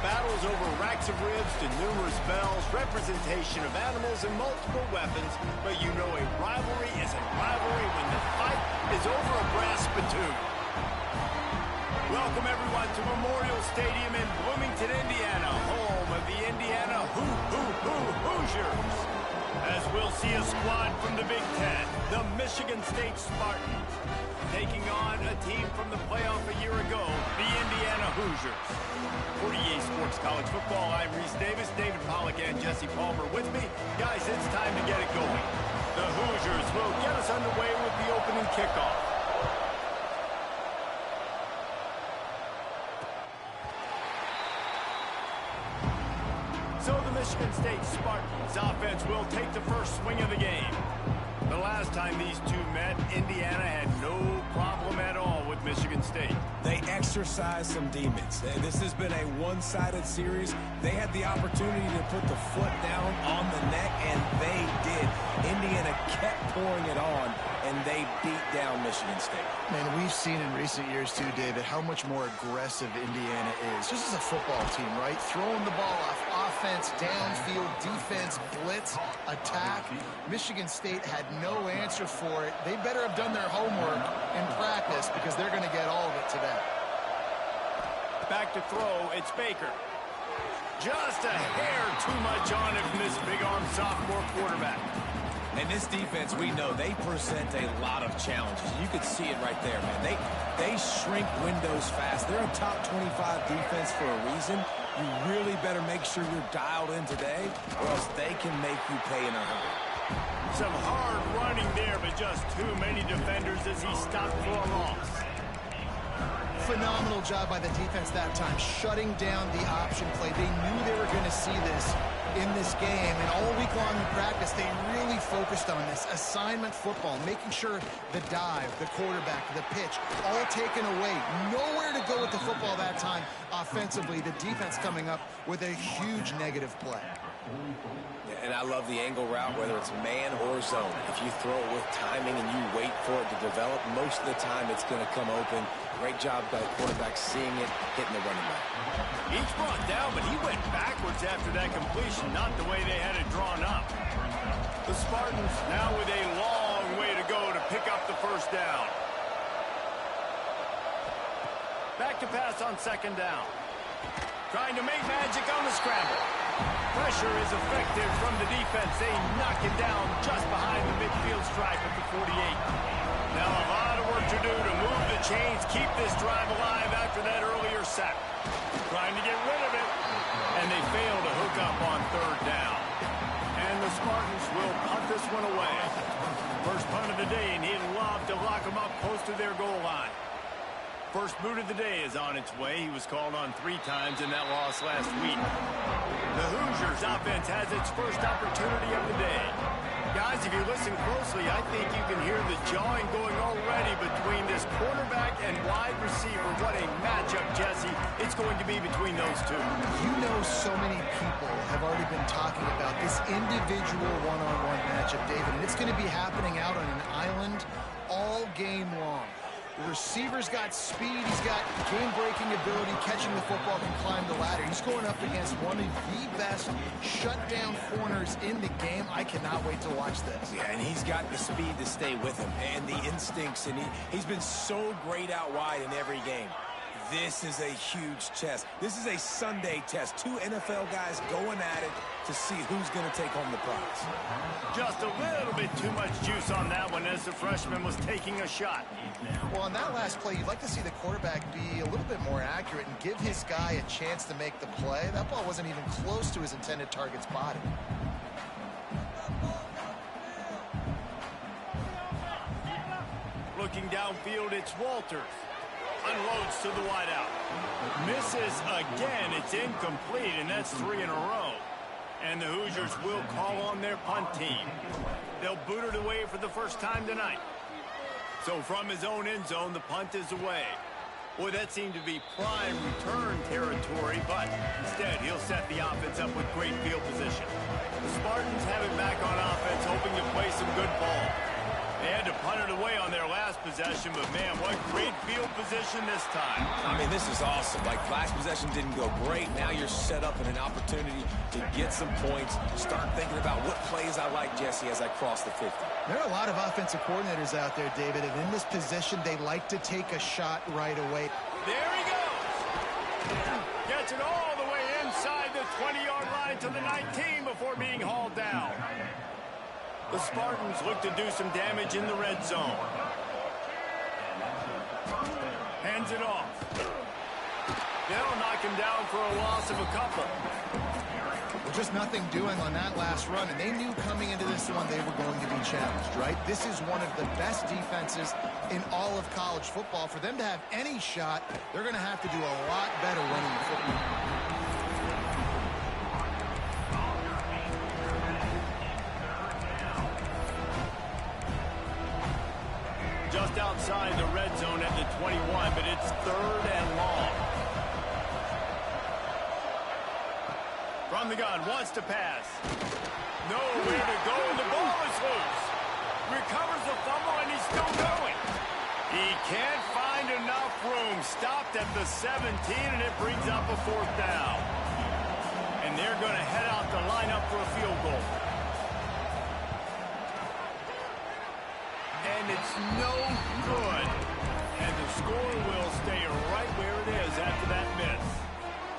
battles over racks of ribs to numerous bells, representation of animals and multiple weapons, but you know a rivalry is a rivalry when the fight is over a brass spittoon. Welcome everyone to Memorial Stadium in Bloomington, Indiana, home of the Indiana Hoosiers. As we'll see a squad from the Big Ten, the Michigan State Spartans, taking on a team from the playoff a year ago, the Indiana Hoosiers. For EA Sports College Football, I'm Reese Davis, David Pollack, and Jesse Palmer with me. Guys, it's time to get it going. The Hoosiers will get us underway with the opening kickoff. So the Michigan State Spartans offense will take the first swing of the game. The last time these two met, Indiana had no problem at all with Michigan State. They exercised some demons. This has been a one-sided series. They had the opportunity to put the foot down on the neck, and they did. Indiana kept pouring it on, and they beat down Michigan State. Man, we've seen in recent years, too, David, how much more aggressive Indiana is. Just as a football team, right? Throwing the ball off offense, downfield, defense, blitz, attack. Michigan State had no answer for it. They better have done their homework in practice because they're going to get all of it today. Back to throw, it's Baker. Just a hair too much on it from this big-arm sophomore quarterback. And this defense, we know, they present a lot of challenges. You could see it right there, man. They shrink windows fast. They're a top 25 defense for a reason. You really better make sure you're dialed in today, or else they can make you pay in a hurry. Some hard running there, but just too many defenders as he stopped for a loss. Phenomenal job by the defense that time, shutting down the option play. They knew they were going to see this in this game, and all week long in practice, they really focused on this assignment football, making sure the dive, the quarterback, the pitch, all taken away. Nowhere to go with the football that time offensively. The defense coming up with a huge negative play. And I love the angle route, whether it's man or zone. If you throw it with timing and you wait for it to develop, most of the time it's going to come open. Great job by the quarterback seeing it, hitting the running back. Each brought down, but he went backwards after that completion, not the way they had it drawn up. The Spartans now with a long way to go to pick up the first down. Back to pass on second down. Trying to make magic on the scramble. Pressure is effective from the defense. They knock it down just behind the midfield stripe at the 48. Now a lot of work to do to move the chains, keep this drive alive after that earlier sack. Trying to get rid of it, and they fail to hook up on third down. And the Spartans will punt this one away. First punt of the day, and he'd love to lock them up close to their goal line. First boot of the day is on its way. He was called on 3 times in that loss last week. The Hoosiers offense has its first opportunity of the day. Guys, if you listen closely, I think you can hear the jawing going already between this quarterback and wide receiver. What a matchup, Jesse, it's going to be between those two. You know, so many people have already been talking about this individual one-on-one matchup, David, and it's going to be happening out on an island all game long. The receiver's got speed, he's got game-breaking ability, catching the football, can climb the ladder. He's going up against one of the best shutdown corners in the game. I cannot wait to watch this. Yeah, and he's got the speed to stay with him and the instincts, and he's been so great out wide in every game. This is a huge test. This is a Sunday test. 2 NFL guys going at it to see who's going to take home the prize. Just a little bit too much juice on that one as the freshman was taking a shot. Well, on that last play, you'd like to see the quarterback be a little bit more accurate and give his guy a chance to make the play. That ball wasn't even close to his intended target's body. Looking downfield, it's Walters. Unloads to the wideout. Misses again. It's incomplete, and that's 3 in a row. And the Hoosiers will call on their punt team. They'll boot it away for the first time tonight. So from his own end zone, the punt is away. Boy, that seemed to be prime return territory, but instead he'll set the offense up with great field position. The Spartans have it back on offense, hoping to play some good ball. They had to punt it away on their last possession, but man, what great field position this time. I mean, this is awesome. Like, last possession didn't go great. Now you're set up in an opportunity to get some points. Start thinking about what plays I like, Jesse, as I cross the 50. There are a lot of offensive coordinators out there, David, and in this position, they like to take a shot right away. There he goes. Gets it all the way inside the 20-yard line to the 19 before being hauled down. The Spartans look to do some damage in the red zone. Hands it off. They'll knock him down for a loss of a couple. Well, just nothing doing on that last run, and they knew coming into this one they were going to be challenged, right? This is one of the best defenses in all of college football. For them to have any shot, they're going to have to do a lot better running the football. Just outside the red zone at the 21, but it's 3rd and long. From the gun, wants to pass. Nowhere to go, and the ball is loose. Recovers the fumble, and he's still going. He can't find enough room. Stopped at the 17, and it brings up a 4th down. And they're going to head out the lineup for a field goal. And it's no good. And the score will stay right where it is after that miss.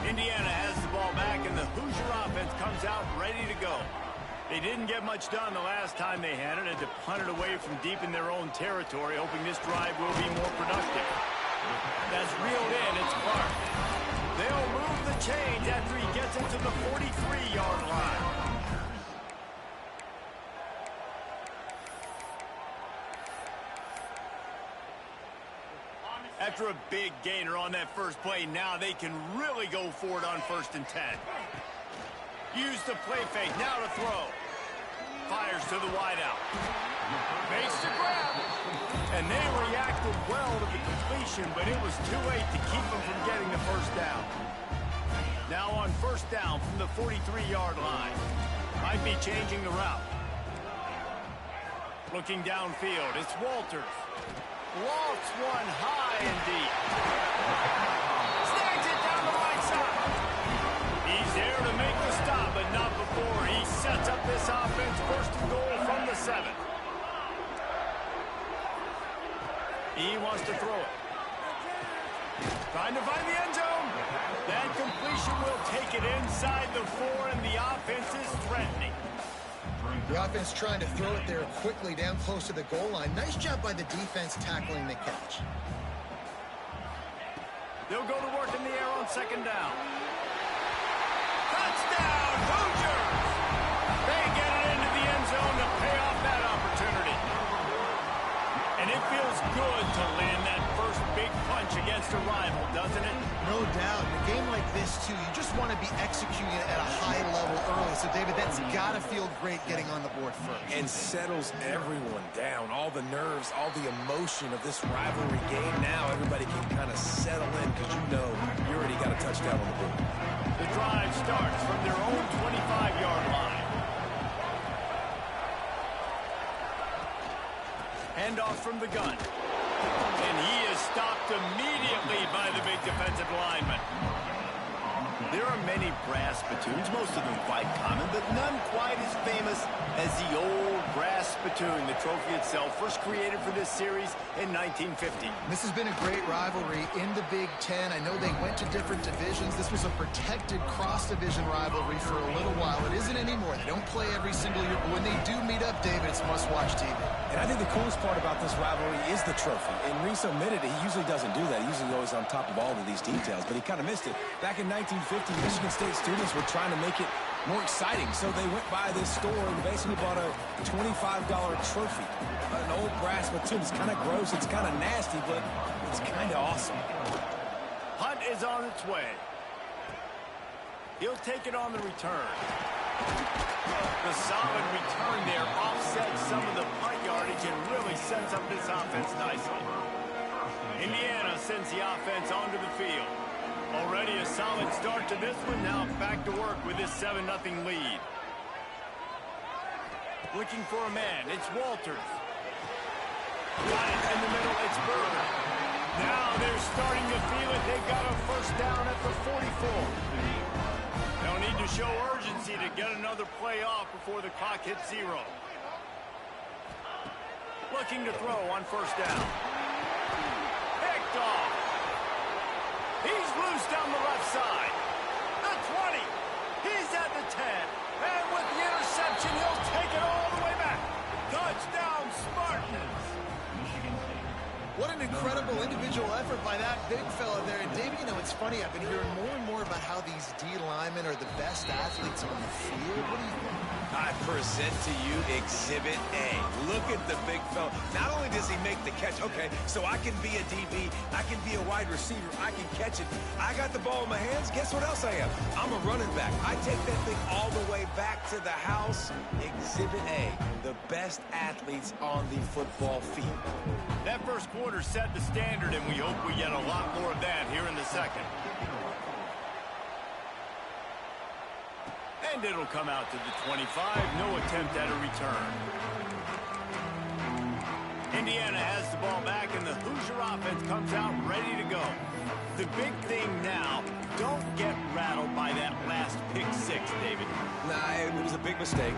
Indiana has the ball back, and the Hoosier offense comes out ready to go. They didn't get much done the last time they had it, and to punt it away from deep in their own territory, hoping this drive will be more productive. That's reeled in. It's Clark. They'll move the chains after he gets into the 43-yard line. After a big gainer on that first play, now they can really go for it on 1st and 10. Use the play fake, now to throw. Fires to the wideout. Makes the grab. And they reacted well to the completion, but it was too late to keep them from getting the 1st down. Now on 1st down from the 43-yard line. Might be changing the route. Looking downfield, it's Walters. Lofts one high and deep. Snags it down the right side. He's there to make the stop, but not before he sets up this offense 1st and goal from the 7. He wants to throw it. Trying to find the end zone. That completion will take it inside the 4, and the offense is threatening. The offense trying to throw it there quickly down close to the goal line. Nice job by the defense tackling the catch. They'll go to work in the air on 2nd down. Touchdown, Hoosiers! They get it into the end zone to pay off that opportunity. And it feels good to land that first big punch against a rival, doesn't it? No doubt. In a game like this, too, you just want to be executing it at a high level early. So, David, that's got to feel great getting on the board first. And settles everyone down. All the nerves, all the emotion of this rivalry game. Now everybody can kind of settle in because you know you already got a touchdown on the board. The drive starts from their own 25-yard line. Handoff from the gun. And he is stopped immediately by the big defensive lineman. There are many brass spittoons, most of them quite common, but none quite as famous as the old brass spittoon. The trophy itself, first created for this series in 1950. This has been a great rivalry in the Big Ten. I know they went to different divisions. This was a protected cross-division rivalry for a little while. It isn't anymore. They don't play every single year, but when they do meet up, David, it's must-watch TV. And I think the coolest part about this rivalry is the trophy. And Reese omitted it. He usually doesn't do that. He's usually always on top of all of these details, but he kind of missed it. Back in 1950, Michigan State students were trying to make it more exciting, so they went by this store and basically bought a $25 trophy, an old brass spittoon. It's kind of gross, it's kind of nasty, but it's kind of awesome. Punt is on its way. He'll take it on the return. The solid return there offsets some of the punt yardage and really sets up this offense nicely. Indiana sends the offense onto the field. Already a solid start to this one. Now back to work with this 7-0 lead. Looking for a man. It's Walters. Got it in the middle. It's Burger. Now they're starting to feel it. They've got a first down at the 44. They'll need to show urgency to get another play off before the clock hits 0. Looking to throw on first down. Picked off. He's loose down the left side. The 20. He's at the 10. And with the interception, he'll take it all the way back. Touchdown, Spartans. What an incredible individual effort by that big fella there. And Dave, you know, it's funny. I've been hearing more and more about how these D linemen are the best athletes on the field. What do you think? I present to you Exhibit A. Look at the big fella. Not only does he make the catch, okay, so I can be a DB, I can be a wide receiver, I can catch it. I got the ball in my hands. Guess what else I am? I'm a running back. I take that thing all the way back to the house. Exhibit A, the best athletes on the football field. That first quarter set the standard, and we hope we get a lot more of that here in the second. And it'll come out to the 25. No attempt at a return. Indiana has the ball back, and the Hoosier offense comes out ready to go. The big thing now, don't get rattled by that last pick six, David. Nah, it was a big mistake.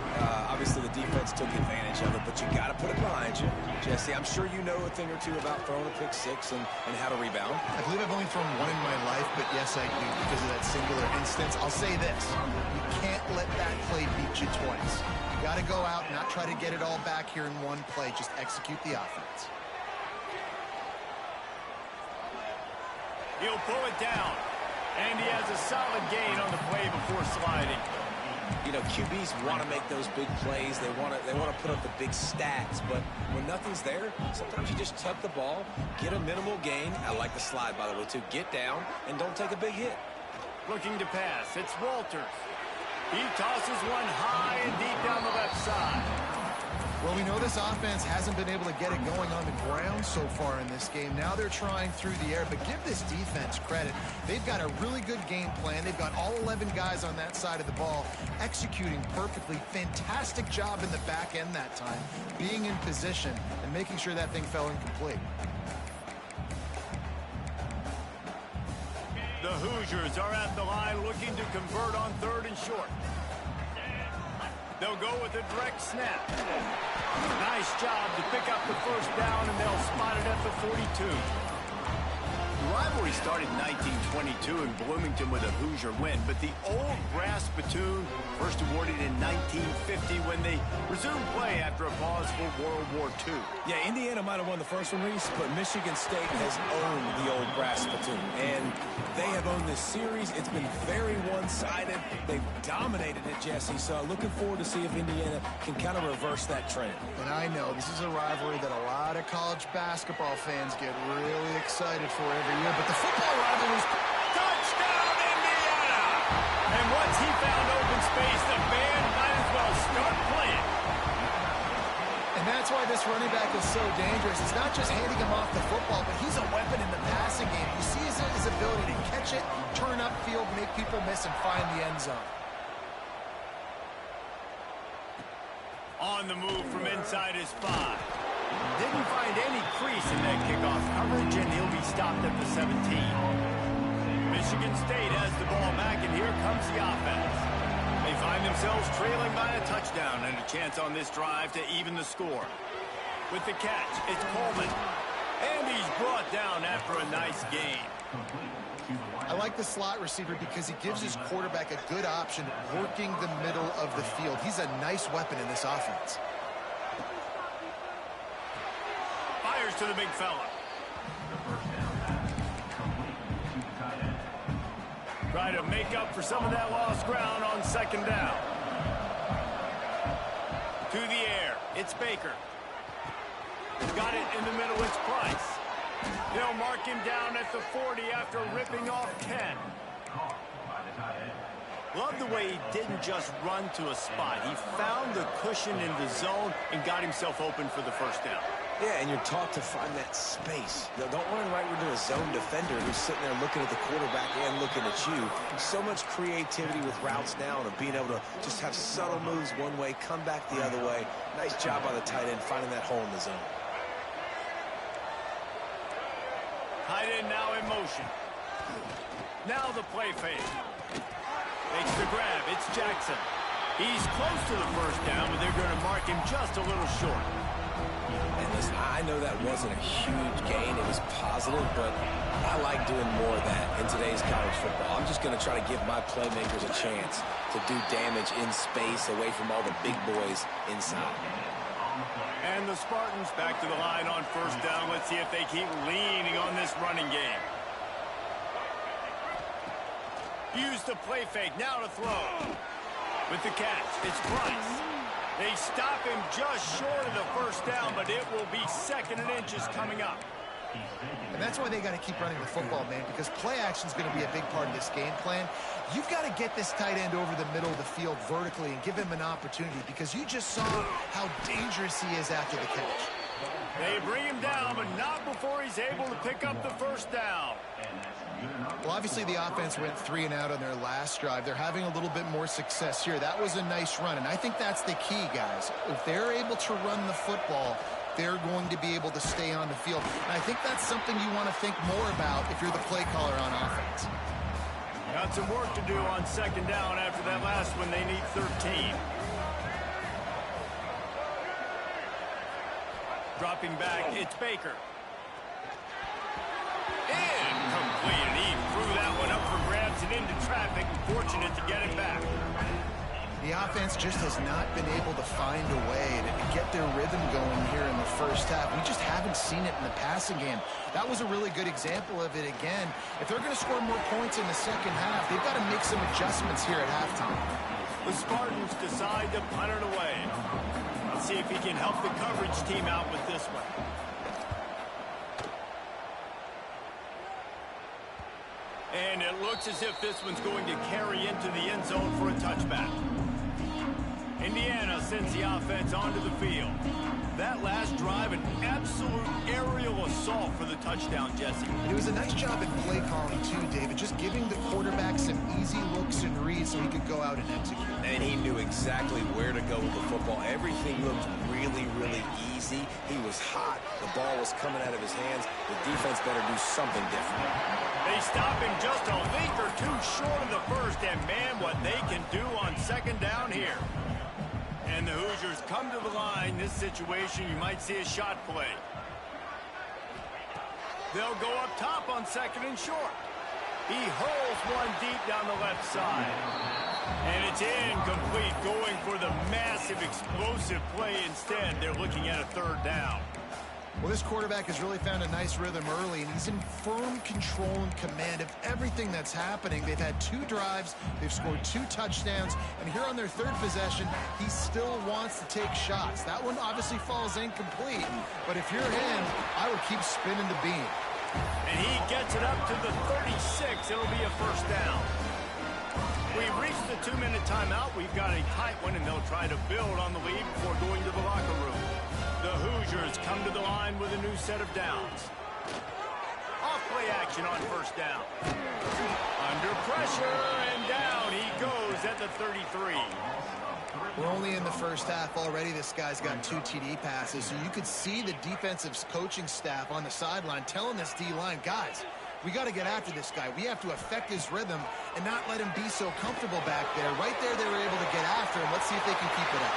Obviously, the defense took advantage of it, but you got to put it behind you. Jesse, I'm sure you know a thing or two about throwing a pick six and how to rebound. I believe I've only thrown one in my life, but yes, I do because of that singular instance. I'll say this. You can't let that play beat you twice. You got to go out and not try to get it all back here in one play. Just execute the offense. He'll pull it down. And he has a solid gain on the play before sliding. You know, QBs want to make those big plays. They want to put up the big stats. But when nothing's there, sometimes you just tuck the ball, get a minimal gain. I like the slide, by the way, too. Get down and don't take a big hit. Looking to pass. It's Walters. He tosses one high and deep down the left side. Well, we know this offense hasn't been able to get it going on the ground so far in this game. Now they're trying through the air, but give this defense credit. They've got a really good game plan. They've got all 11 guys on that side of the ball executing perfectly. Fantastic job in the back end that time, being in position and making sure that thing fell incomplete. The Hoosiers are at the line looking to convert on 3rd and short. They'll go with a direct snap. Nice job to pick up the first down, and they'll spot it at the 42. The rivalry started in 1922 in Bloomington with a Hoosier win, but the old brass spittoon first awarded in 1950 when they resumed play after a pause for World War II. Yeah, Indiana might have won the first one, Reese, but Michigan State has owned the old brass spittoon, and they have owned this series. It's been very one-sided. They've dominated it, Jesse, so looking forward to see if Indiana can kind of reverse that trend. And I know this is a rivalry that a lot of college basketball fans get really excited for every year, but the football rivalries... Touchdown, Indiana! And once he found open space, the band might as well start playing. And that's why this running back is so dangerous. It's not just handing him off the football, but he's a weapon in the passing game. You see his ability to catch it, turn upfield, make people miss, and find the end zone. On the move from inside his 5. Didn't find any crease in that kickoff coverage, and he'll be stopped at the 17. Michigan State has the ball back, and here comes the offense. They find themselves trailing by a touchdown and a chance on this drive to even the score. With the catch, it's Coleman. And he's brought down after a nice gain. I like the slot receiver because he gives his quarterback a good option working the middle of the field. He's a nice weapon in this offense. Fires to the big fella. Try to make up for some of that lost ground on 2nd down. To the air, it's Baker. Got it in the middle, it's Price. They'll mark him down at the 40 after ripping off 10. Love the way he didn't just run to a spot. He found the cushion in the zone and got himself open for the first down. Yeah, and you're taught to find that space. Don't run right into a zone defender who's sitting there looking at the quarterback and looking at you. So much creativity with routes now and being able to just have subtle moves one way, come back the other way. Nice job by the tight end finding that hole in the zone. Tight end now in motion. Now the play fake. Makes the grab. It's Jackson. He's close to the first down, but they're going to mark him just a little short. And listen, I know that wasn't a huge gain. It was positive, but I like doing more of that in today's college football. I'm just going to try to give my playmakers a chance to do damage in space away from all the big boys inside. And the Spartans back to the line on first down. Let's see if they keep leaning on this running game. Use the play fake. Now to throw. With the catch, it's Price. They stop him just short of the first down, but it will be 2nd and inches coming up. And that's why they got to keep running the football, man, because play action is going to be a big part of this game plan. You've got to get this tight end over the middle of the field vertically and give him an opportunity, because you just saw how dangerous he is after the catch. They bring him down, but not before he's able to pick up the first down. Well, obviously the offense went 3 and out on their last drive. They're having a little bit more success here. That was a nice run, and I think that's the key, guys. If they're able to run the football, they're going to be able to stay on the field. And I think that's something you want to think more about if you're the play caller on offense. Got some work to do on 2nd down after that last one. They need 13. Dropping back, it's Baker. Incomplete, and he threw that one up for grabs and into traffic. Fortunate to get it back. The offense just has not been able to find a way to get their rhythm going here in the first half. We just haven't seen it in the passing game. That was a really good example of it again. If they're going to score more points in the second half, they've got to make some adjustments here at halftime. The Spartans decide to punt it away. Let's see if he can help the coverage team out with this one. And it looks as if this one's going to carry into the end zone for a touchback. Indiana sends the offense onto the field. That last drive, an absolute aerial assault for the touchdown, Jesse. It was a nice job at play calling, too, David, just giving the quarterback some easy looks and reads so he could go out and execute. And he knew exactly where to go with the football. Everything looked really, really easy. He was hot. The ball was coming out of his hands. The defense better do something different. They stop him just a leap or two short of the first, and man, what they can do on 2nd down here. And the Hoosiers come to the line. This situation, you might see a shot play. They'll go up top on 2nd and short. He hurls one deep down the left side. And it's incomplete, going for the massive explosive play instead. They're looking at a 3rd down. Well, this quarterback has really found a nice rhythm early, and he's in firm control and command of everything that's happening. They've had 2 drives, they've scored 2 touchdowns, and here on their 3rd possession, he still wants to take shots. That one obviously falls incomplete, but if you're him, I would keep spinning the beam. And he gets it up to the 36. It'll be a 1st down. We've reached the 2-minute timeout. We've got a tight one, and they'll try to build on the lead before going to the locker room. The Hoosiers come to the line with a new set of downs. Off play action on 1st down. Under pressure, and down he goes at the 33. We're only in the first half already. This guy's got 2 TD passes, so you could see the defensive coaching staff on the sideline telling this D-line, guys, we got to get after this guy. We have to affect his rhythm and not let him be so comfortable back there. Right there, they were able to get after him. Let's see if they can keep it up.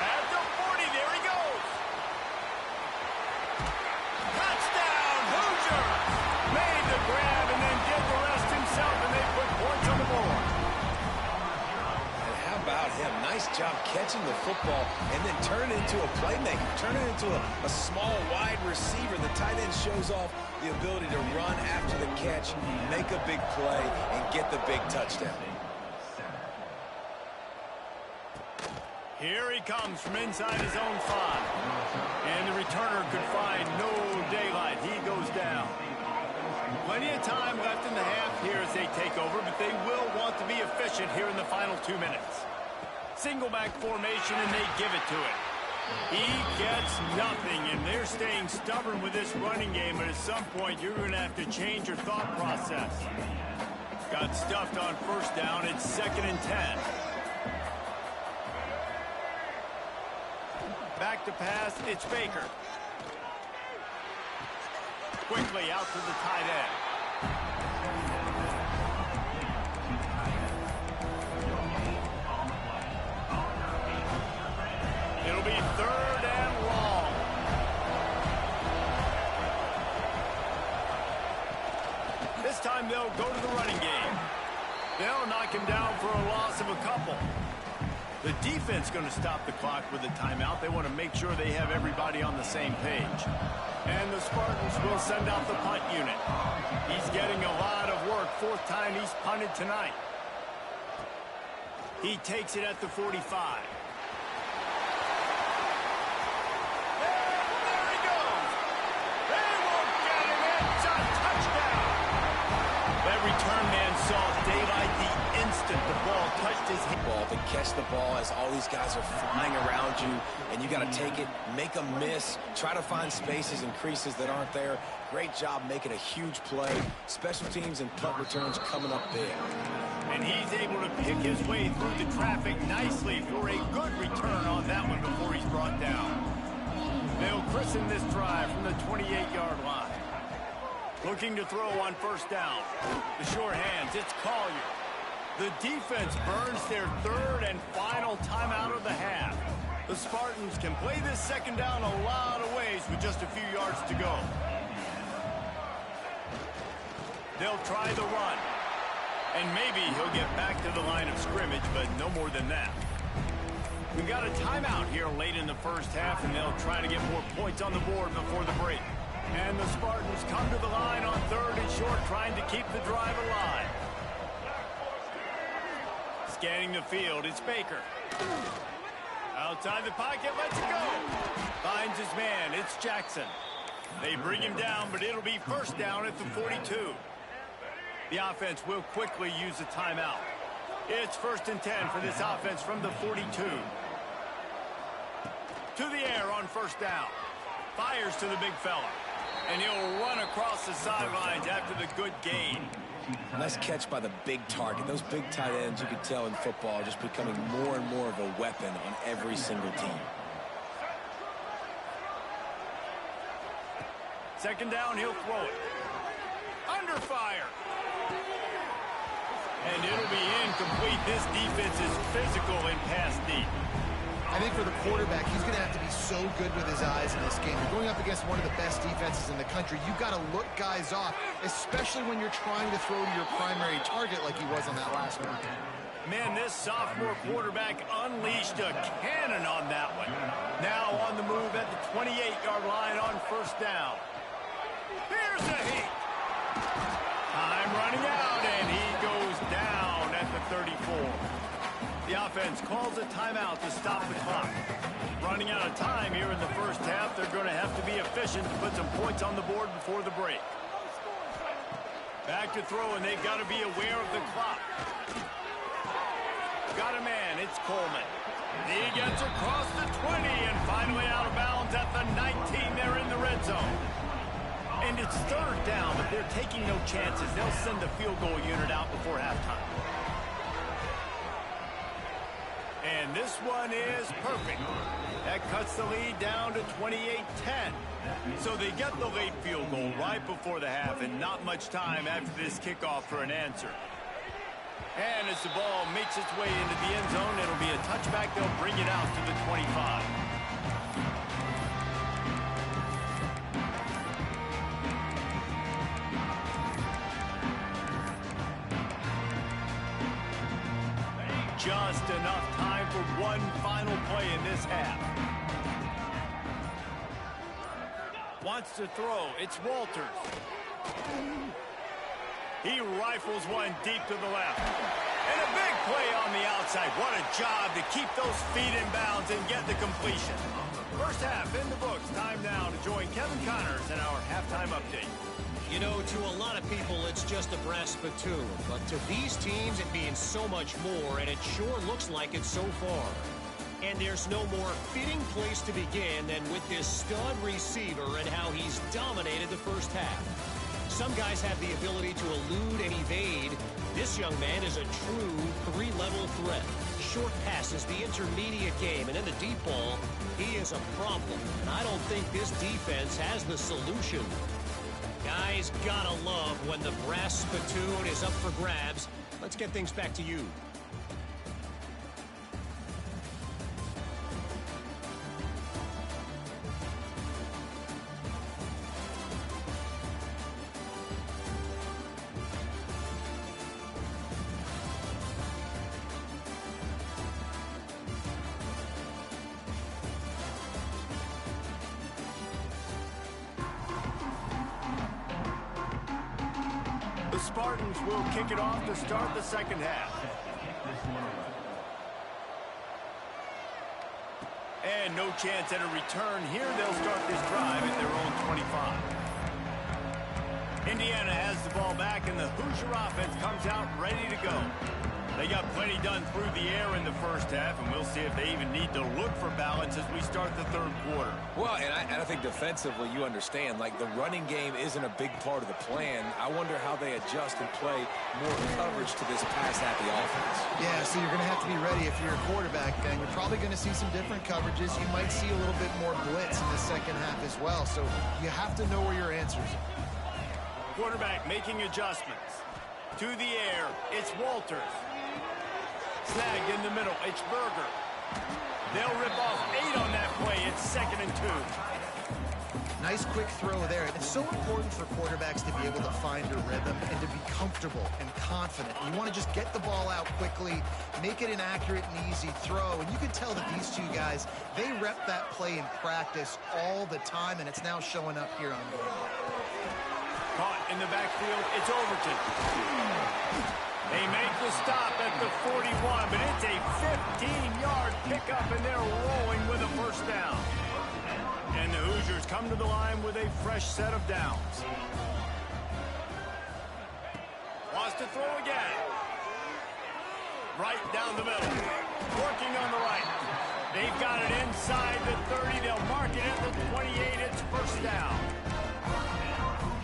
At the 40, there he goes. Touchdown, Hoosiers! Made the grab and then did the rest himself, and they put points on the board. And how about him? Nice job catching the football and then turn it into a playmaker. Turn it into a small, wide receiver. The tight end shows off the ability to run after the catch, make a big play, and get the big touchdown. Here he comes from inside his own 5. And the returner could find no daylight. He goes down. Plenty of time left in the half here as they take over, but they will want to be efficient here in the final 2 minutes. Single back formation, and they give it to it. He gets nothing, and they're staying stubborn with this running game, but at some point you're going to have to change your thought process. Got stuffed on 1st down. It's 2nd and 10. Back to pass, it's Baker. quickly out to the tight end. It'll be 3rd and long. This time they'll go to the running game. They'll knock him down for a loss of a couple. The defense going to stop the clock with a timeout. They want to make sure they have everybody on the same page. And the Spartans will send out the punt unit. He's getting a lot of work. 4th time he's punted tonight. He takes it at the 45. Return man saw daylight the instant the ball touched his hand. To catch the ball as all these guys are flying around you, and you got to take it, make a miss, try to find spaces and creases that aren't there. Great job making a huge play. Special teams and punt returns coming up big. And he's able to pick his way through the traffic nicely for a good return on that one before he's brought down. They'll christen this drive from the 28-yard line. Looking to throw on 1st down. The short hands, it's Collier. The defense burns their 3rd and final timeout of the half. The Spartans can play this 2nd down a lot of ways with just a few yards to go. They'll try the run. And maybe he'll get back to the line of scrimmage, but no more than that. We've got a timeout here late in the 1st half, and they'll try to get more points on the board before the break. And the Spartans come to the line on 3rd and short, trying to keep the drive alive. Scanning the field, it's Baker. Outside the pocket, lets it go. Finds his man, it's Jackson. They bring him down, but it'll be 1st down at the 42. The offense will quickly use a timeout. It's 1st and 10 for this offense from the 42. To the air on 1st down. Fires to the big fella. And he'll run across the sidelines after the good gain. Nice catch by the big target. Those big tight ends, you can tell in football, are just becoming more and more of a weapon on every single team. 2nd down, he'll throw it. Under fire. And it'll be incomplete. This defense is physical and pass deep. I think for the quarterback, he's going to have to be so good with his eyes in this game. You're going up against one of the best defenses in the country. You've got to look guys off, especially when you're trying to throw to your primary target like he was on that last one. Man, this sophomore quarterback unleashed a cannon on that one. Now on the move at the 28-yard line on 1st down. Here's a heat. Time running out, and he goes down at the 34. The offense calls a timeout to stop the clock. Running out of time here in the 1st half, they're going to have to be efficient to put some points on the board before the break. Back to throw, and they've got to be aware of the clock. Got a man, it's Coleman. He gets across the 20 and finally out of bounds at the 19. They're in the red zone. And it's 3rd down, but they're taking no chances. They'll send the field goal unit out before halftime. And this one is perfect. That cuts the lead down to 28-10. So they get the late field goal right before the half, and not much time after this kickoff for an answer. And as the ball makes its way into the end zone, it'll be a touchback. They'll bring it out to the 25. Just enough time for one final play in this half. Wants to throw. It's Walters. He rifles one deep to the left. And a big play on the outside. What a job to keep those feet in bounds and get the completion. 1st half in the books. Time now to join Kevin Connors in our halftime update. You know, to a lot of people, it's just a brass spittoon. But to these teams, it means so much more, and it sure looks like it so far. And there's no more fitting place to begin than with this stud receiver and how he's dominated the 1st half. Some guys have the ability to elude and evade. This young man is a true 3-level threat. Short passes, the intermediate game, and in the deep ball, he is a problem. And I don't think this defense has the solution. Guys, gotta love when the brass spittoon is up for grabs. Let's get things back to you. The Spartans will kick it off to start the second half. And no chance at a return here. They'll start this drive at their own 25. Indiana has the ball back, and the Hoosier offense comes out ready to go. They got plenty done through the air in the first half, and we'll see if they even need to look for balance as we start the third quarter. Well, and I think defensively, you understand, like, the running game isn't a big part of the plan. I wonder how they adjust and play more coverage to this pass-happy offense. Yeah, so you're going to have to be ready if you're a quarterback, and you're probably going to see some different coverages. You might see a little bit more blitz in the second half as well, so you have to know where your answers are. Quarterback making adjustments. To the air, it's Walters. Snagged in the middle, it's Berger. They'll rip off 8 on that play. It's 2nd and 2. Nice quick throw there. It's so important for quarterbacks to be able to find a rhythm and to be comfortable and confident. You want to just get the ball out quickly, make it an accurate and easy throw. And you can tell that these two guys, they rep that play in practice all the time, and it's now showing up here on the field. Caught in the backfield, it's Overton. They make the stop at the 41, but it's a 15-yard pickup, and they're rolling with a first down. And the Hoosiers come to the line with a fresh set of downs. Wants to throw again. Right down the middle. Working on the right. They've got it inside the 30. They'll mark it at the 28. It's first down.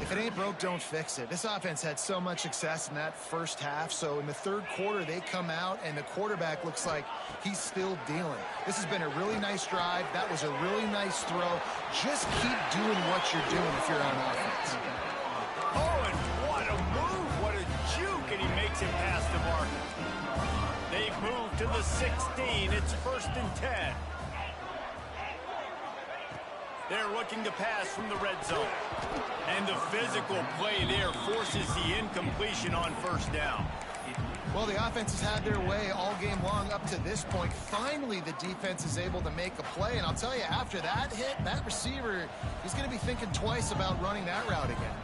If it ain't broke, don't fix it. This offense had so much success in that first half, so in the third quarter, they come out, and the quarterback looks like he's still dealing. This has been a really nice drive. That was a really nice throw. Just keep doing what you're doing if you're on offense. Oh, and what a move. What a juke, and he makes it past the marker. They've moved to the 16. It's 1st and 10. They're looking to pass from the red zone. And the physical play there forces the incompletion on first down. Well, the offense has had their way all game long up to this point. Finally, the defense is able to make a play. And I'll tell you, after that hit, that receiver, he's going to be thinking twice about running that route again.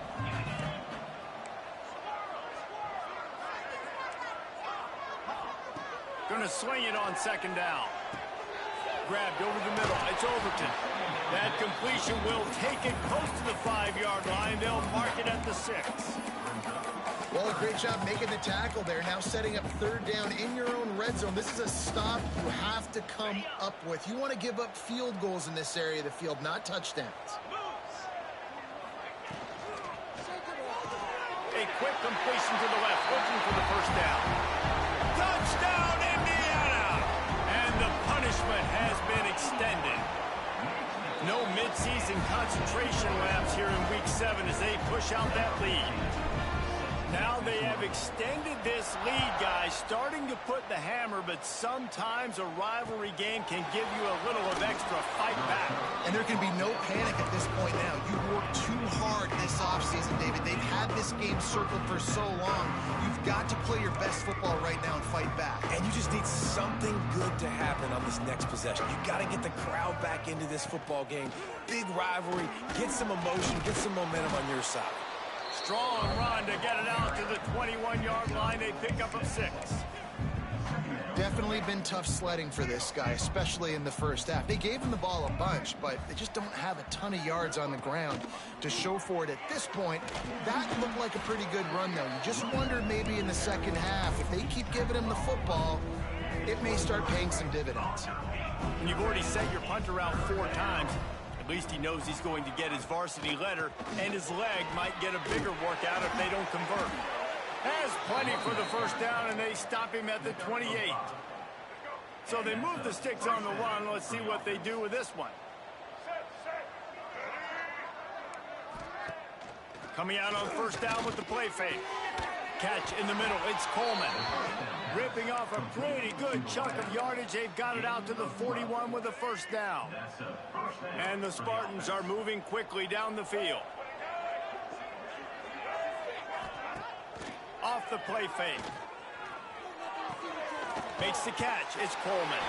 Going to swing it on 2nd down. Grabbed over the middle. It's Overton. That completion will take it close to the 5-yard line. They'll mark it at the 6. Well, a great job making the tackle there. Now setting up 3rd down in your own red zone. This is a stop you have to come up with. You want to give up field goals in this area of the field, not touchdowns. A quick completion to the left, looking for the first down. Touchdown, Indiana! And the punishment has been extended. No midseason concentration laps here in Week 7 as they push out that lead. Now they have extended this lead, guys, starting to put the hammer, but sometimes a rivalry game can give you a little of extra fight back. And there can be no panic at this point now. You worked too hard this offseason, David. They've had this game circled for so long. You've got to play your best football right now and fight back. And you just need something good to happen on this next possession. You got to get the crowd back into this football game. Big rivalry. Get some emotion. Get some momentum on your side. Strong run to get it out to the 21-yard line. They pick up a 6. Definitely been tough sledding for this guy, especially in the first half. They gave him the ball a bunch, but they just don't have a ton of yards on the ground to show for it at this point. That looked like a pretty good run, though. You just wonder maybe in the second half, if they keep giving him the football, it may start paying some dividends. And you've already sent your punter out 4 times. At least he knows he's going to get his varsity letter, and his leg might get a bigger workout if they don't convert. Has plenty for the first down, and they stop him at the 28. So they move the sticks on the run. Let's see what they do with this one. Coming out on first down with the play fake. Catch in the middle. It's Coleman. Ripping off a pretty good chunk of yardage. They've got it out to the 41 with a first down. And the Spartans are moving quickly down the field. Off the play fake. Makes the catch. It's Coleman.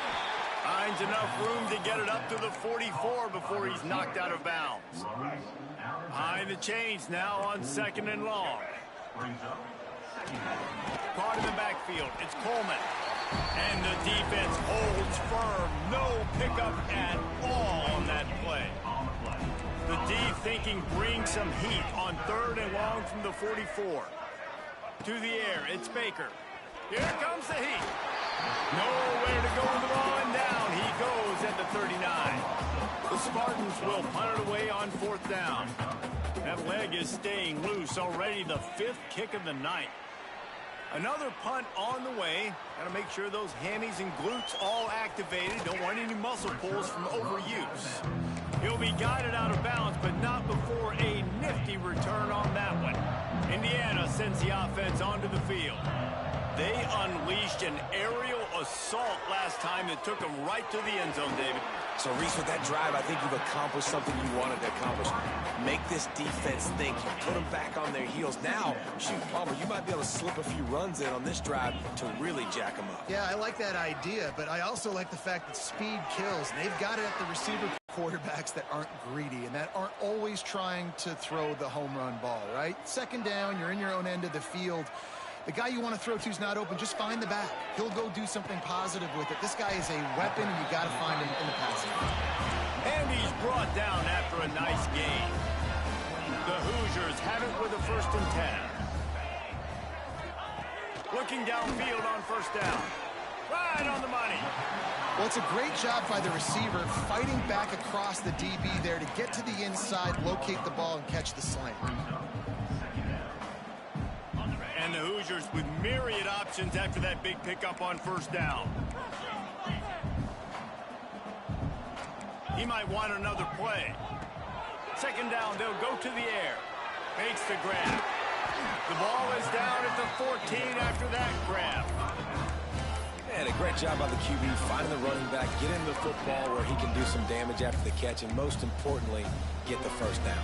Finds enough room to get it up to the 44 before he's knocked out of bounds. Behind the chains now on second and long. Caught in the backfield. It's Coleman. And the defense holds firm. No pickup at all on that play. The D thinking bring some heat on third and long from the 44. To the air. It's Baker. Here comes the heat. Nowhere to go with the ball, and down he goes at the 39. The Spartans will punt it away on fourth down. That leg is staying loose. Already the fifth kick of the night. Another punt on the way. Got to make sure those hammies and glutes all activated. Don't want any muscle pulls from overuse. He'll be guided out of bounds, but not before a nifty return on that one. Indiana sends the offense onto the field. They unleashed an aerial assault last time that took them right to the end zone, David. So, Reese, with that drive, I think you've accomplished something you wanted to accomplish. Make this defense think. You put them back on their heels. Now, shoot, Palmer, you might be able to slip a few runs in on this drive to really jack them up. Yeah, I like that idea, but I also like the fact that speed kills. And they've got it at the receiver quarterbacks that aren't greedy and that aren't always trying to throw the home run ball, right? Second down, you're in your own end of the field. The guy you want to throw to is not open. Just find the back. He'll go do something positive with it. This guy is a weapon, and you got to find him in the passing. And he's brought down after a nice gain. The Hoosiers have it with a 1st and 10. Looking downfield on first down. Right on the money. Well, it's a great job by the receiver fighting back across the DB there to get to the inside, locate the ball, and catch the slant. And the Hoosiers with myriad options after that big pickup on first down. He might want another play. Second down, they'll go to the air. Makes the grab. The ball is down at the 14 after that grab. And a great job by the QB finding the running back, get into the football where he can do some damage after the catch, and most importantly, get the first down.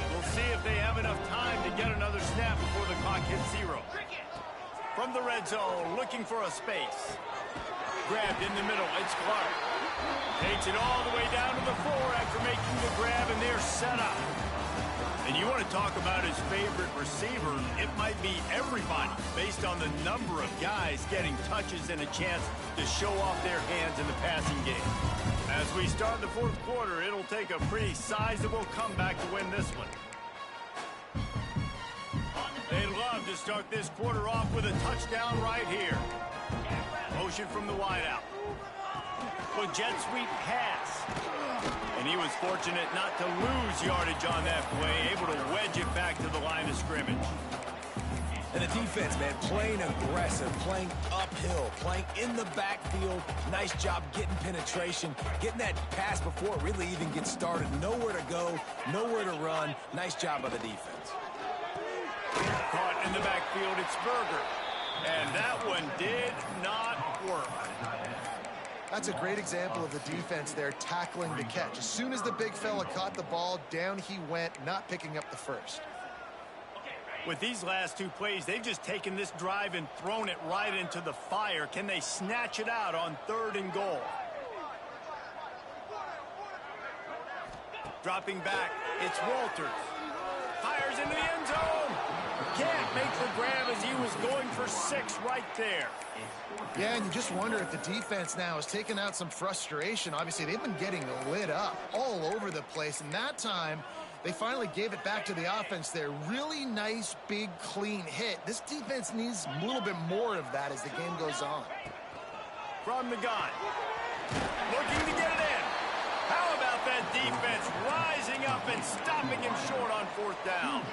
We'll see if they have enough time to get another snap before the clock hits 0. From the red zone, looking for a space. Grabbed in the middle, it's Clark. Takes it all the way down to the 4 after making the grab, and they're set up. And you want to talk about his favorite receiver, it might be everybody based on the number of guys getting touches and a chance to show off their hands in the passing game. As we start the fourth quarter, it'll take a pretty sizable comeback to win this one. They'd love to start this quarter off with a touchdown right here. Motion from the wideout. A jet sweep pass. And he was fortunate not to lose yardage on that play, able to wedge it back to the line of scrimmage. And the defense, man, playing aggressive, playing uphill, playing in the backfield. Nice job getting penetration, getting that pass before it really even gets started. Nowhere to go, nowhere to run. Nice job by the defense. Caught in the backfield, it's Berger. And that one did not work. That's a great example of the defense there tackling the catch. As soon as the big fella caught the ball, down he went, not picking up the first. With these last two plays, they've just taken this drive and thrown it right into the fire. Can they snatch it out on 3rd and goal? Dropping back, it's Walters. Fires into the end zone. Can't make the grab as he was going for 6 right there. Yeah, and you just wonder if the defense now has taken out some frustration. Obviously, they've been getting lit up all over the place, and that time they finally gave it back to the offense there. Really nice, big, clean hit. This defense needs a little bit more of that as the game goes on. From the gun. Looking to get it in. How about that defense rising up and stopping him short on 4th down?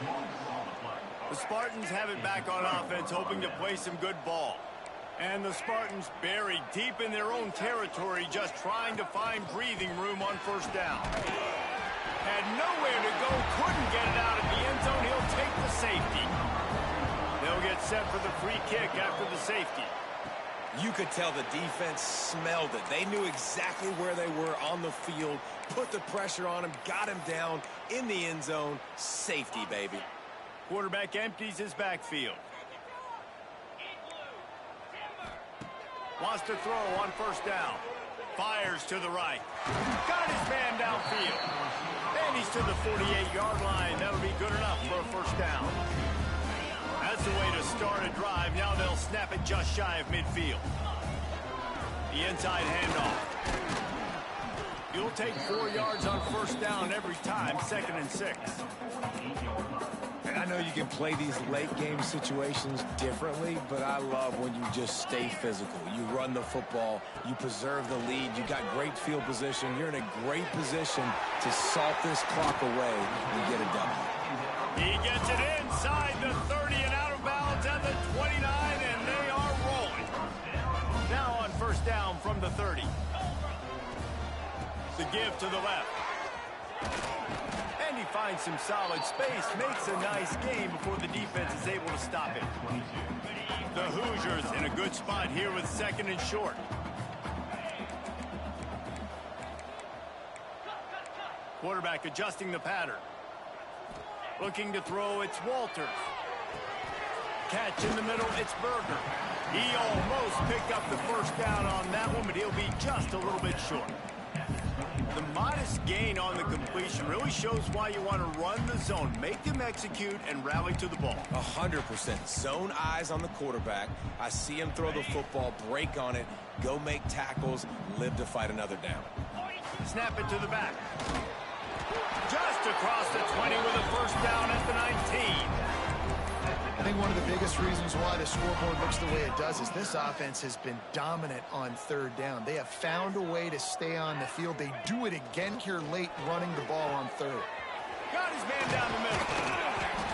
The Spartans have it back on offense, hoping to play some good ball. And the Spartans buried deep in their own territory, just trying to find breathing room on 1st down. Had nowhere to go, couldn't get it out of the end zone. He'll take the safety. They'll get set for the free kick after the safety. You could tell the defense smelled it. They knew exactly where they were on the field, put the pressure on him, got him down in the end zone. Safety, baby. Quarterback empties his backfield. Wants to throw on first down. Fires to the right. Got his man downfield. And he's to the 48-yard line. That'll be good enough for a first down. That's the way to start a drive. Now they'll snap it just shy of midfield. The inside handoff. You'll take 4 yards on first down every time, 2nd and 6. And I know you can play these late game situations differently, but I love when you just stay physical. You run the football, you preserve the lead, you got great field position, you're in a great position to salt this clock away and get a W. He gets it inside the 30 and out of bounds at the 29, and they are rolling. Now on first down from the 30. The give to the left. And he finds some solid space, makes a nice game before the defense is able to stop it. The Hoosiers in a good spot here with 2nd and short. Quarterback adjusting the pattern. Looking to throw, it's Walters. Catch in the middle, it's Berger. He almost picked up the first down on that one, but he'll be just a little bit short. The modest gain on the completion really shows why you want to run the zone. Make them execute and rally to the ball. 100%. Zone eyes on the quarterback. I see him throw the football, break on it, go make tackles, live to fight another down. Snap it to the back. Just across the 20 with a first down at the 19. I think one of the biggest reasons why the scoreboard looks the way it does is this offense has been dominant on 3rd down. They have found a way to stay on the field. They do it again here late, running the ball on 3rd. Got his man down the middle.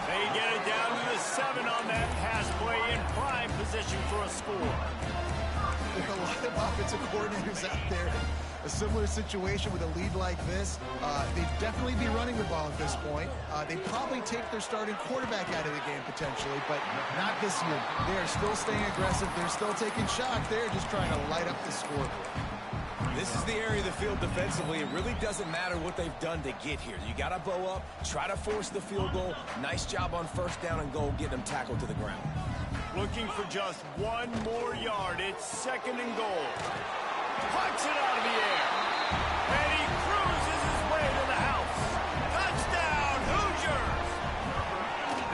They get it down to the 7 on that pass play in prime position for a score. There are a lot of offensive coordinators out there. A similar situation with a lead like this, they'd definitely be running the ball at this point. They'd probably take their starting quarterback out of the game potentially, but not this year. They're still staying aggressive. They're still taking shots. They're just trying to light up the scoreboard. This is the area of the field defensively. It really doesn't matter what they've done to get here. You got to bow up, try to force the field goal. Nice job on first down and goal, getting them tackled to the ground. Looking for just 1 more yard. It's 2nd and goal. Pucks it out of the air. And he cruises his way to the house. Touchdown, Hoosiers!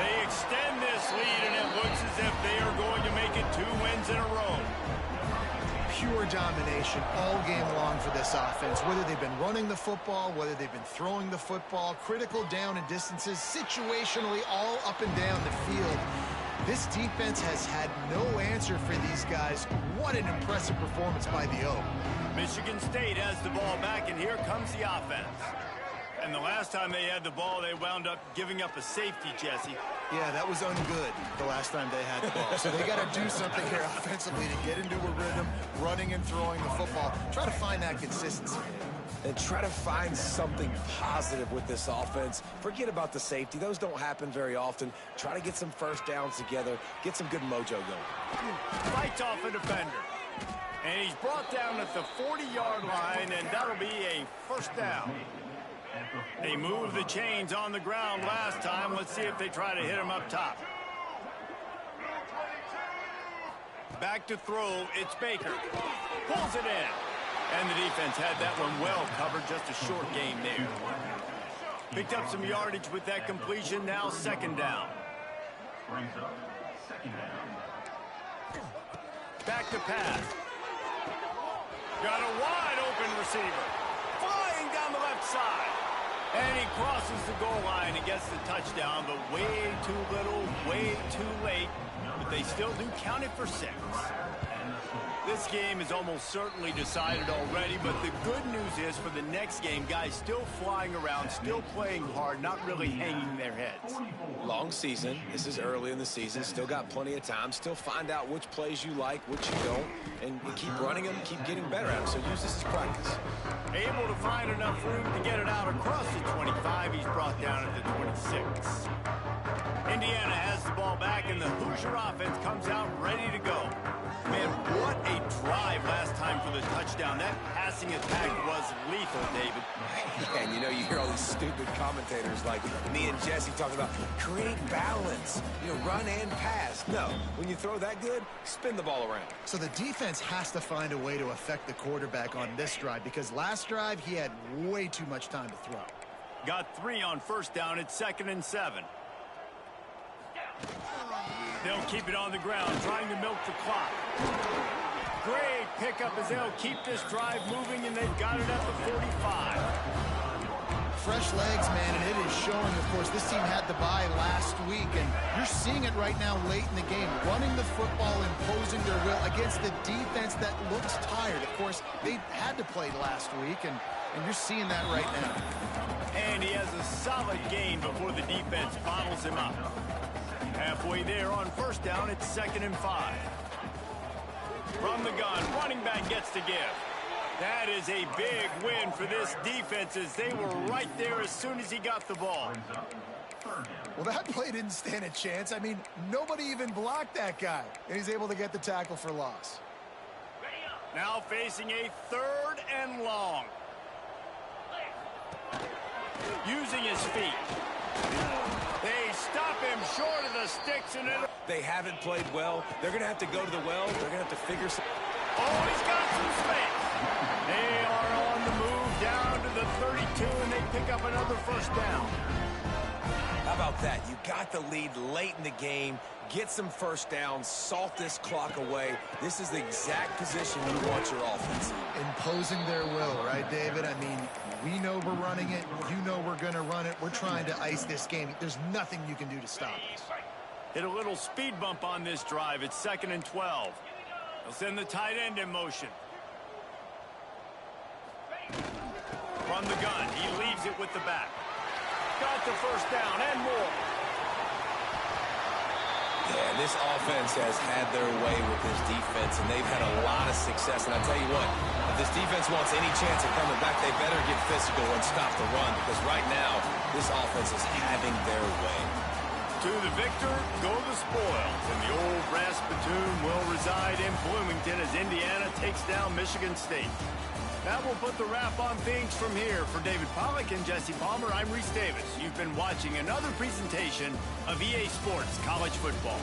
They extend this lead, and it looks as if they are going to make it 2 wins in a row. Pure domination all game long for this offense. Whether they've been running the football, whether they've been throwing the football, critical down and distances, situationally all up and down the field. This defense has had no answer for these guys. What an impressive performance by the O. Michigan State has the ball back, and here comes the offense. And the last time they had the ball, they wound up giving up a safety, Jesse. Yeah, that was ungood the last time they had the ball. So they got to do something here offensively to get into a rhythm, running and throwing the football. Try to find that consistency. And try to find something positive with this offense. Forget about the safety. Those don't happen very often. Try to get some first downs together. Get some good mojo going. Fights off a defender. And he's brought down at the 40-yard line, and that'll be a first down. They moved the chains on the ground last time. Let's see if they try to hit him up top. Back to throw. It's Baker. Pulls it in. And the defense had that one well covered. Just a short game there. Picked up some yardage with that completion. Now 2nd down. Back to pass. Got a wide open receiver. Flying down the left side. And he crosses the goal line and gets the touchdown, but way too little, way too late. But they still do count it for 6. This game is almost certainly decided already, but the good news is for the next game, guys still flying around, still playing hard, not really hanging their heads. Long season. This is early in the season. Still got plenty of time. Still find out which plays you like, which you don't, and keep running them, keep getting better at them. So use this as practice. Able to find enough room to get it out across the 25. He's brought down at the 26. Indiana has the ball back, and the Hoosier offense comes out ready to go. Man, what a drive last time for the touchdown. That passing attack was lethal, David. And you know, you hear all these stupid commentators like me and Jesse talking about create balance, run and pass. No, when you throw that good, spin the ball around. So the defense has to find a way to affect the quarterback on this drive, because last drive he had way too much time to throw. Got 3 on first down. It's 2nd and 7. They'll keep it on the ground, trying to milk the clock. Great pickup as they'll keep this drive moving, and they've got it at the 45. Fresh legs, man, and it is showing. Of course, this team had the bye last week, and you're seeing it right now late in the game. Running the football, imposing their will against the defense that looks tired. Of course, they had to play last week, and you're seeing that right now. And he has a solid gain before the defense bottles him up. Halfway there on first down, it's 2nd and 5. From the gun, running back gets to give. That is a big win for this defense, as they were right there as soon as he got the ball. Well, that play didn't stand a chance. I mean, nobody even blocked that guy, and he's able to get the tackle for loss. Now facing a 3rd and long. Using his feet. They stop him short of the sticks, and they haven't played well. They're going to have to go to the well. They're going to have to figure some... Oh, he's got some space. They are on the move down to the 32, and they pick up another first down. How about that? You got the lead late in the game. Get some first downs. Salt this clock away. This is the exact position you want your offense in. Imposing their will, right, David? I mean, we know we're running it. You know we're going to run it. We're trying to ice this game. There's nothing you can do to stop us. Hit a little speed bump on this drive. It's 2nd and 12. They'll send the tight end in motion. From the gun, he leaves it with the back. Got the first down and more. Yeah, this offense has had their way with this defense, and they've had a lot of success. And I tell you what, if this defense wants any chance of coming back, they better get physical and stop the run, because right now, this offense is having their way. To the victor, go the spoils, and the old brass spittoon will reside in Bloomington as Indiana takes down Michigan State. That will put the wrap on things from here. For David Pollack and Jesse Palmer, I'm Reese Davis. You've been watching another presentation of EA Sports College Football.